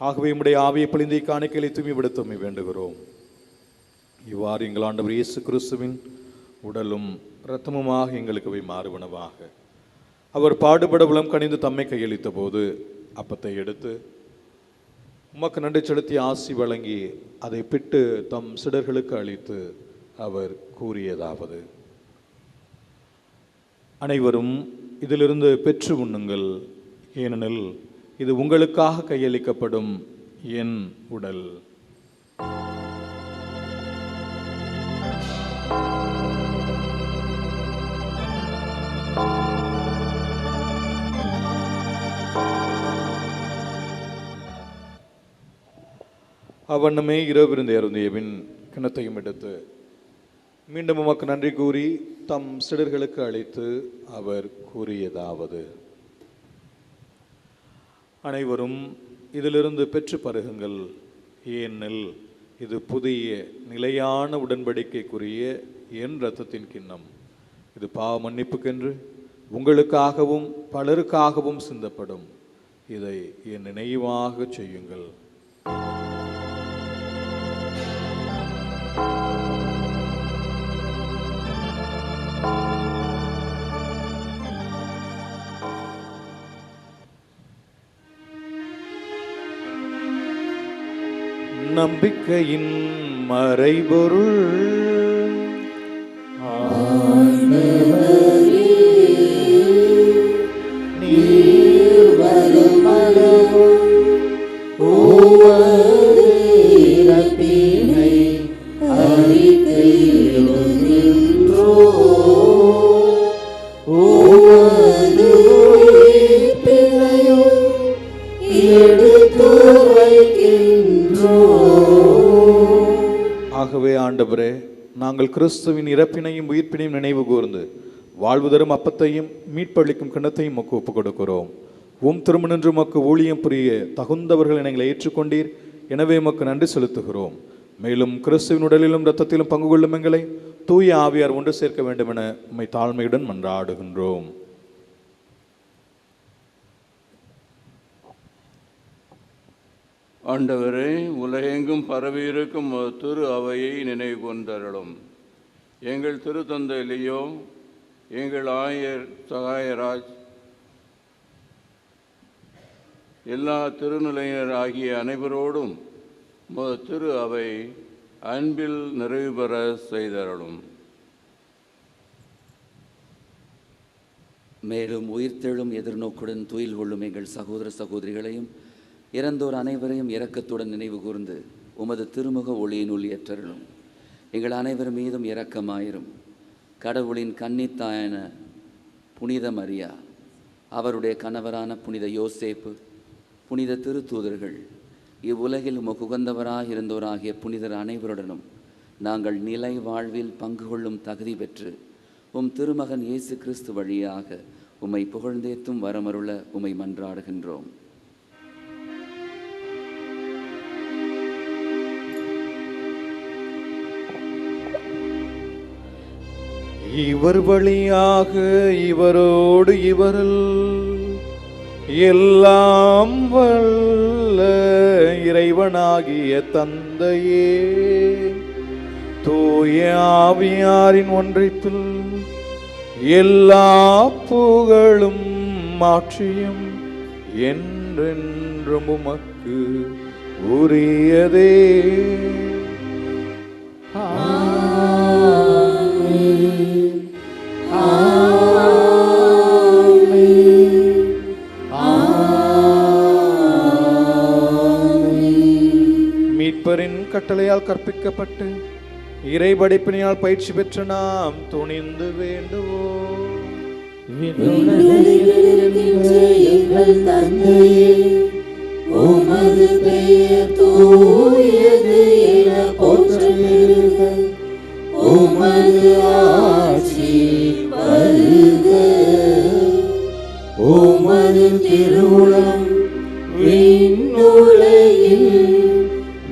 Speaker 3: ஆகவே உம்முடைய ஆவியை பொழிந்தை காணிக்கைகளை தூய்மைப்படுத்தமை வேண்டுகிறோம். இவ்வாறு எங்கள் ஆண்டவர் இயேசு கிறிஸ்துவின் உடலும் இரத்தமுமாக எங்களுக்கு அவை மாறுவனவாக. அவர் பாடுபட உளம் கனிந்து தம்மை கையளித்த போது அப்பத்தை எடுத்து உமக்கு நன்றி செலுத்தி ஆசி வழங்கி அதை பிட்டு தம் சிடர்களுக்கு அளித்து அவர் கூறியதாவது: அனைவரும் இதிலிருந்து பெற்று உண்ணுங்கள், ஏனெனில் இது உங்களுக்காக கையளிக்கப்படும் என் உடல். அவ்வண்ணமே இரவிருந்த அருந்தியபின் கிணத்தையும் எடுத்து மீண்டும் உமக்கு நன்றி கூறி தம் சிடர்களுக்கு அளித்து அவர் கூறியதாவது: அனைவரும் இதிலிருந்து பெற்று பருகுங்கள், ஏனெனில் இது புதிய நிலையான உடன்படிக்கைக்குரிய என் இரத்தத்தின் கிண்ணம். இது பாவ மன்னிப்புக்கென்று உங்களுக்காகவும் பலருக்காகவும் சிந்தப்படும். இதை என் நினைவாக செய்யுங்கள். நம்பிக்கையின் மறைபொருள்
Speaker 2: நீர் வருமளவும் உமது இறப்பினை அறிக்கையிடுகின்றோம். உமது உயிர்ப்பினையும் எடுத்துரைக்கின்றோம்.
Speaker 3: ஆகவே ஆண்டவரே, நாங்கள் கிறிஸ்துவின் இறப்பினையும் உயிர்ப்பினையும் நினைவு கூர்ந்து வாழ்வு தரும் அப்பத்தையும் மீட்பளிக்கும் கிண்ணத்தையும் மக்கு ஒப்புக் கொடுக்கிறோம். திருமணன்று மக்கு ஊழியம் புரிய தகுந்தவர்கள் எங்களை ஏற்றுக்கொண்டீர். எனவே மக்கு நன்றி செலுத்துகிறோம். மேலும் கிறிஸ்துவின் உடலிலும் இரத்தத்திலும் பங்கு கொள்ளும் எங்களை தூய ஆவியார் ஒன்று சேர்க்க வேண்டும் என உம்மை தாழ்மையுடன் மன்றாடுகின்றோம்.
Speaker 4: ஆண்டவரே, உலகெங்கும் பரவியிருக்கும் திரு அவையை நினைவு கொண்டருளும். எங்கள் திருத்தந்தை லியோ, எங்கள் ஆயர் சகாயராஜ், எல்லா திருநிலையினர் ஆகிய அனைவரோடும் திரு அவை அன்பில் நிறைவு பெற செய்தருளும்.
Speaker 7: மேலும் உயிர்த்தெழும் எதிர்நோக்குடன் துயில் கொள்ளும் எங்கள் சகோதர சகோதரிகளையும் இறந்தோர் அனைவரையும் இரக்கத்துடன் நினைவு கூர்ந்து உமது திருமுக ஒளியினுள் ஏற்றருளும். எங்கள் அனைவர் மீதும் இரக்கமாயிரும். கடவுளின் கன்னித்தாயான புனித மரியா, அவருடைய கணவரான புனித யோசேப்பு, புனித திருத்தூதர்கள், இவ்வுலகில் உமக்கு உகந்தவராக இருந்தோராகிய புனிதர் அனைவருடனும் நாங்கள் நிலை வாழ்வில் பங்கு கொள்ளும் தகுதி பெற்று திருமகன் இயேசு கிறிஸ்து வழியாக உம்மை புகழ்ந்தேத்தும் வரமருள உம்மை மன்றாடுகின்றோம்.
Speaker 3: இவர் வழியாக இவரோடு இவரில் எல்லாம் வல்ல இறைவனாகிய தந்தையே, தூய ஆவியாரின் ஒன்றிப்பில் எல்லா புகழும் மாற்றியும் என்றென்றும் உமக்கு உரியதே. மீட்பரின் கட்டளையால் கற்பிக்கப்பட்டு இறைபடைப்பினால் பயிற்சி பெற்ற நாம் துணிந்து வேண்டுவோம்.
Speaker 2: எங்கள் தந்தையே, பெயர் தூயது என போற்றுக. உமது ஆட்சி வருக. உமது திருவுளம் விண்ணுலகில்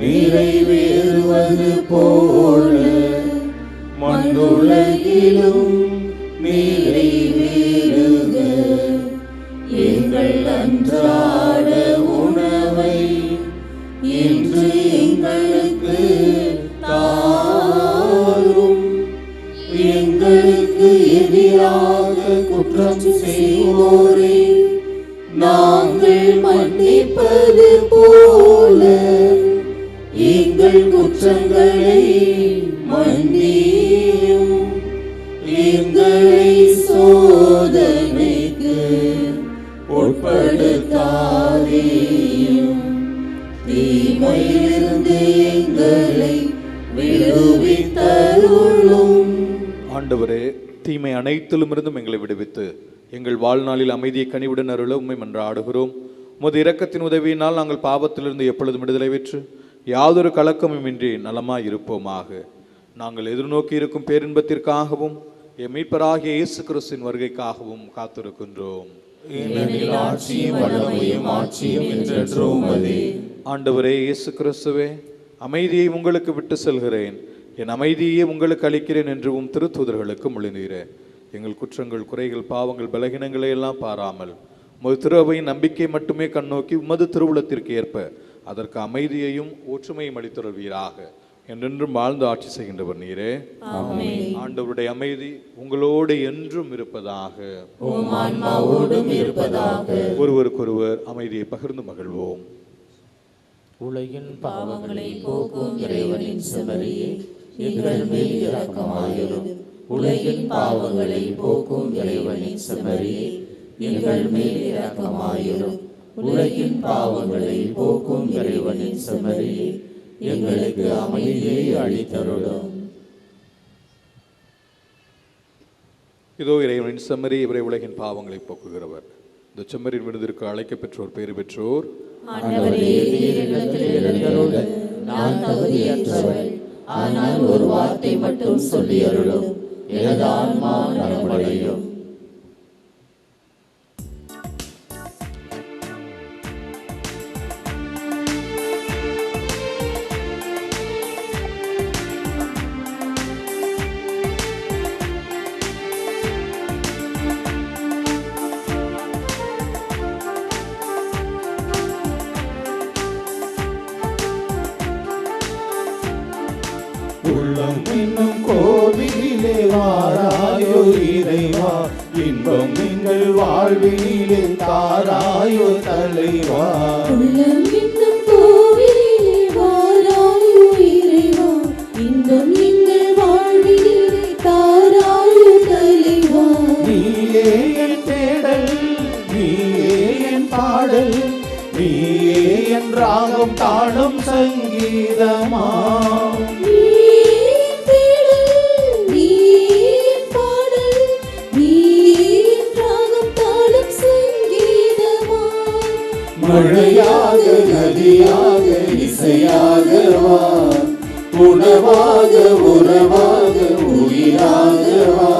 Speaker 2: நிறைவேறுவது போல மண்ணுலகிலும் நிறைவேறுக. எங்கள் அன்றாட உணவை இன்று எங்களுக்கு தாரும். எங்களுக்கு எதிராக குற்றம் செய்வோரை நாங்கள் மன்னிப்பது போல எங்கள் குற்றங்களை மன்னியும். எங்களை சோதனைக்கு உட்படுத்தாதேயும். தீமையிலிருந்து எங்களை விடுவித்தருளும்.
Speaker 3: ஆண்டவரே, தீமை அனைத்திலும் இருந்தும் எங்களை விடுவித்து எங்கள் வாழ்நாளில் அமைதியை கனிவுடன் அருள உம்மை மன்றாடுகிறோம். உமது இரக்கத்தின் உதவியினால் நாங்கள் பாவத்திலிருந்து எப்பொழுதும் விடுதலை பெற்று யாதொரு கலக்கமுமின்றி நலமாய் இருப்போமாக. நாங்கள் எதிர்நோக்கி இருக்கும் பேரின்பத்திற்காகவும் எம் மீட்பராகிய இயேசு கிறிஸ்துவின் வருகைக்காகவும் காத்திருக்கின்றோம். ஆண்டவரே இயேசு கிறிஸ்துவே, அமைதியை உங்களுக்கு விட்டு செல்கிறேன், என் அமைதியை உங்களுக்கு அளிக்கிறேன் என்று உம் திருத்தூதர்களுக்கு மொழிந்தீரே. எங்கள் குற்றங்கள், குறைகள், பாவங்கள், பலகீனங்களை எல்லாம் பாராமல் உமது திரு அவையின் நம்பிக்கை மட்டுமே கண்ணோக்கி உமது திருவுளத்திற்கு ஏற்ப அதற்கு அமைதியையும் ஒற்றுமையும் அளித்துள்வீராக. என்றென்றும் வாழ்ந்து ஆட்சி செய்கின்றவர் நீரே. ஆண்டவருடைய அமைதி உங்களோடு என்றும் இருப்பதாக. ஒருவருக்கொருவர் அமைதியை பகிர்ந்து மகிழ்வோம்.
Speaker 2: உலகின் பாவங்களை போக்கும் இறைவனின் செம்மறியே, எங்கள் மேல் இரக்கமாயிரும். உலகின் பாவங்களை போக்கும் இறைவனின் செம்மறியே, எங்கள் மேல் இரக்கமாயிரும். உலகின் பாவங்களை போக்கும் இறைவனின் செம்மறியே, எங்களுக்கு அமைதியை அளித்தருளும்.
Speaker 3: இதோ இறைவனின் செம்மறி, இவரை உலகின் பாவங்களை போக்குகிறவர். இந்த செம்மறியின் விருதிற்கு அழைக்க பெற்றோர், பேறு பெற்றோர்.
Speaker 2: நான் தகுதியற்றவள், ஆனால் ஒரு வார்த்தை மட்டும் சொல்லி அருளும், எனது ஆன்மா நலமடையும்.
Speaker 1: உள்ளம் என்னும் கோவிலே வாராயோ இறைவா, இன்பம் எங்கள் வாழ்விலே தாராயோ தலைவா.
Speaker 2: உள்ளம் என்னும் கோவிலே வாராயோ இறைவா, இன்பம் எங்கள் வாழ்விலே தாராயோ தலைவா.
Speaker 1: நீயே என் தேடல், நீயே என் பாடல், நீயே என் ராகம் தாடும் சங்கீதமா. மழையாக, நதியாக, இசையாக வா, உணவாக, உறவாக, உயிராக வா.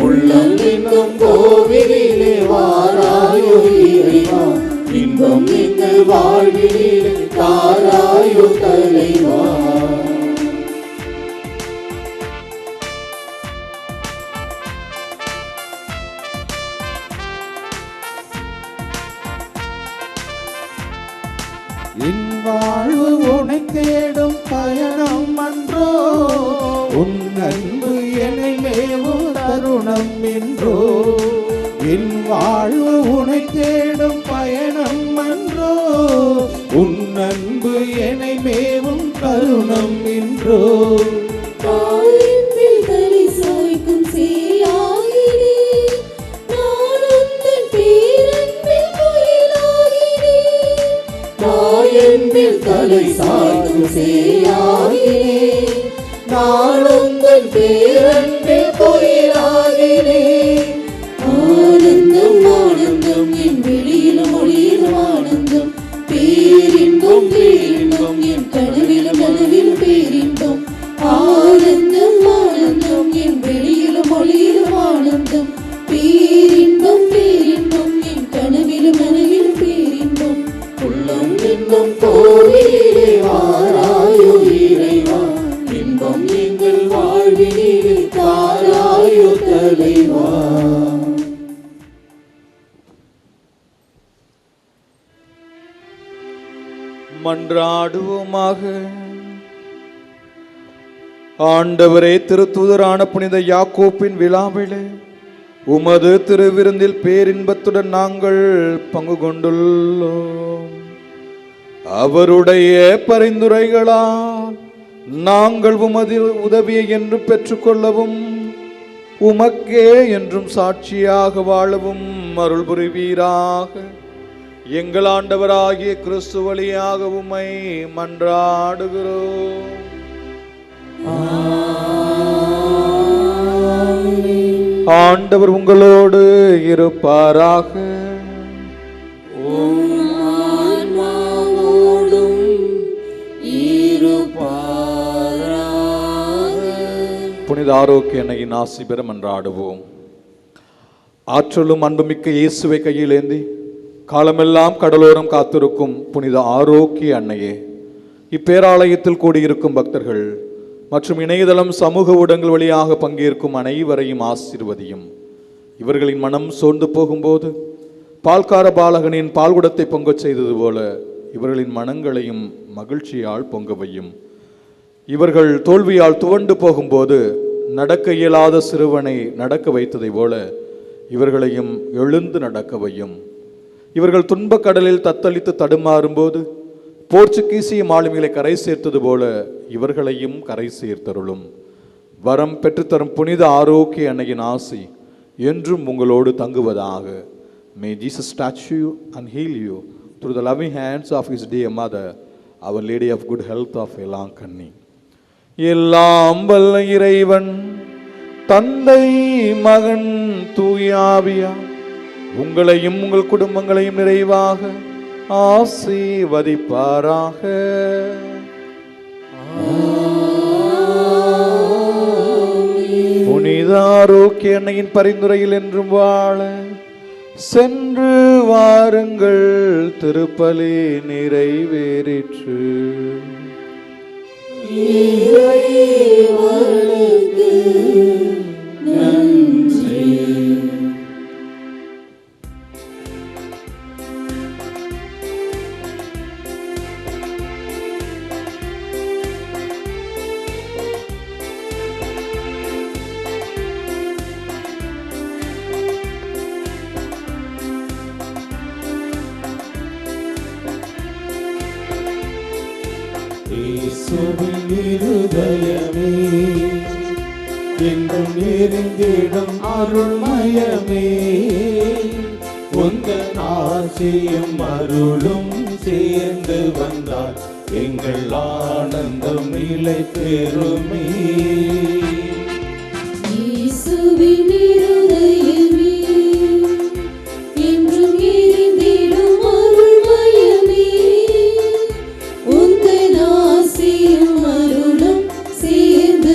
Speaker 1: உள்ளம் என்னும் கோவிலே வாராயோ இறைவா, இன்பம் எங்கள் வாழ்விலே தாராயோ தலைவா. என் வாழ்வு உனை தேடும் பயணம் அன்றோ, உன் அன்பு என்னை மேவும் தருணம் என்றோ. என் வாழ்வு உனை தேடும் பயணம் அன்றோ, உன் அன்பு என்னை மேவும் தருணம் என்றோ. தலை சாய்க்கும் சேயாகினே, நாளுங்கள் பேரன்பில் கோயிலாகினே. ஆனந்தம் ஆனந்தம், என் வெளியிலும் ஒளியிலும் ஆனந்தம், பேரின்ப
Speaker 2: பேரின்பம் பேரின்பம் என் கனவிலும் நனவிலும் பேரின்பம் ஆனந்தம் ஆனந்தம் என் வெளியிலும் ஒளியிலும் ஆனந்தம் பேரின்பம் பேரின்பம் என் கனவிலும் நனவிலும் பேரின்பம் உள்ளம் இன்பம் கோவிலே வாராயோ இறைவா இன்பம் எங்கள் வாழ்விலே தாராயோ தலைவா.
Speaker 3: மன்றாடுவோமாக. ஆண்டவரே, திருத்தூதரான புனித யாக்கோப்பின் விழாவிலே உமது திருவிருந்தில் பேரின்பத்துடன் நாங்கள் பங்கு கொண்டுள்ளோம். அவருடைய பரிந்துரைகளால் நாங்கள் உமது உதவியை என்று பெற்றுக்கொள்ளவும் உமக்கே என்றும் சாட்சியாக வாழவும் அருள் புரிவீராக. எங்கள் ஆண்டவராகிய கிறிஸ்து வழியாக உம்மை மன்றாடுகிறோம். ஆண்டவர் உங்களோடு இருப்பாராக. புனித ஆரோக்கிய அன்னையின் ஆசி பெற மன்றாடுவோம். ஆற்றலும் அன்புமிக்க இயேசுவை கையில் ஏந்தி காலமெல்லாம் கடலோரம் காத்திருக்கும் புனித ஆரோக்கிய அன்னையே, இப்பேராலயத்தில் கூடியிருக்கும் பக்தர்கள் மற்றும் இணையதளம் சமூக ஊடகங்கள் வழியாக பங்கேற்கும் அனைவரையும் ஆசீர்வதியும். இவர்களின் மனம் சோர்ந்து போகும்போது பால்கார பாலகனின் பால்குடத்தை பொங்கச் செய்தது போல இவர்களின் மனங்களையும் மகிழ்ச்சியால் பொங்க வையும். இவர்கள் தோல்வியால் துவண்டு போகும்போது நடக்க இயலாத சிறுவனை நடக்க வைத்ததை போல இவர்களையும் எழுந்து நடக்க வையும். இவர்கள் துன்பக் கடலில் தத்தளித்து தடுமாறும்போது போர்ச்சுகீசிய மாலுமிகளை கரை சேர்த்தது போல இவர்களையும் கரை சேர்த்தருளும். வரம் பெற்றுத்தரும் புனித ஆரோக்கிய அன்னையின் ஆசி என்றும் உங்களோடு தங்குவதாக. May Jesus touch you and heal you through the loving hands of his dear mother, Our Lady of Good Health of Velankanni. எல்லாம் வல்ல இறைவன் தந்தை மகன் தூயாவியா உங்களையும் உங்கள் குடும்பங்களையும் நிறைவாக ஆசீர்வதிப்பாராக. புனித ஆரோக்கிய அன்னையின் பரிந்துரையில் என்றும் வாழ சென்று வாருங்கள். திருப்பலி நிறைவேறிற்று.
Speaker 1: இயேசுவின் இருதயமே என்றும் நெருங்கிடும் அருள்மயமே, உந்தன் ஆசியும் அருளும் சேர்ந்து வந்தால் எங்கள் ஆனந்தம் நிலை பெறுமே.
Speaker 2: இயேசுவின்